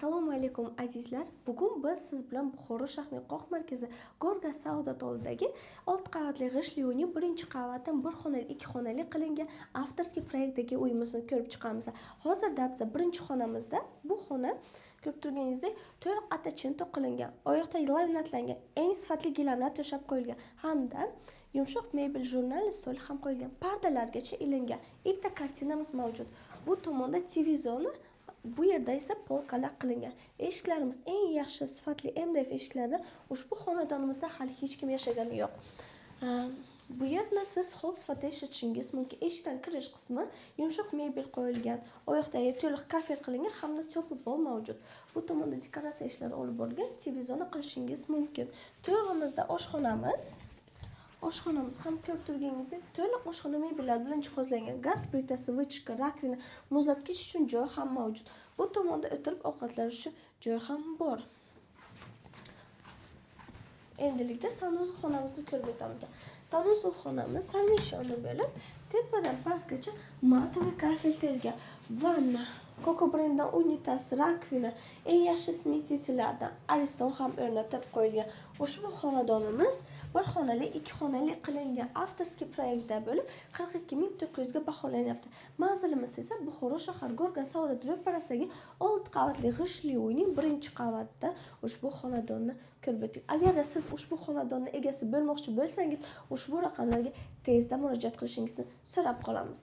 Assalomu alaykum azizlar. Bugun biz siz bilan Buxoro shahrining Qoq markazi Gorgas Sauda Tolidagi 6 qavatli g'ishtli uyning birinchi qavatdan bir xonali, ikki xonali qilingan avtorskiy proyektdagi uyimizni ko'rib chiqamiz. Hozirda biz birinchi xonamizda bu xona ko'rib turganingizdek to'liq attachment qilingan, oyoqda laminatlangan, eng sifatli gilamlar to'shab qo'yilgan hamda yumshoq mebel jurnal stoli ham qo'yilgan. Pardalargacha ilingan. Ikkita kartinamiz mavjud. Bu tomonda TV zona, bu yerda esa polkalar qilingan. Eshiklarimiz eng yaxshi sifatli MDF eshiklardan. Ushbu xonadonimizda hali hech kim yashagani yo'q. Bu yerni siz hol sifatida ishlatishingiz mumkin. Eshikdan kirish qismi yumshoq mebel qo'yilgan, oyoqdagi to'liq kafe qilingan hamda teplый pol mavjud. Bu tomonda dekoratsiya ishlari olib borilgan, TV zona qilishingiz mumkin. To'g'rimizda oshxonamiz. Oshxonamiz ham ko'rib turganingizdek to'liq oshxona mebellar bilan jihozlangan. Gaz plitasi, vichka, rakvina, muzlatgich uchun joy ham mavjud. Bu tomonda o'tirib ovqatlanish uchun joy ham bor. Endilikda sanuzul xonamizni ko'rib o'tamiz. Sanuzul xonamiz samishoni bo'lib, tepadan pastgacha matовый kafelterga, vanna, Coco brendidan unitaz, rakvina, eng yaxshi smetitellardan Ariston ham o'rnatib qo'yilgan. Ushbu xonadonimiz bir xonali, ikki xonali qilingan avtorskiy proyektda bo'lib 42900 ga baholanyapti. Manzilimiz esa Buxoro shahar Gorgas Sauda ro'parasidagi 6 qavatli g'ishtli uyning birinchi qavatida ushbu xonadonni ko'rib o'tdik. Agarda siz ushbu xonadonning egasi bo'lmoqchi bo'lsangiz, ushbu raqamlarga tezda murojaat qilishingizni so'rab qolamiz.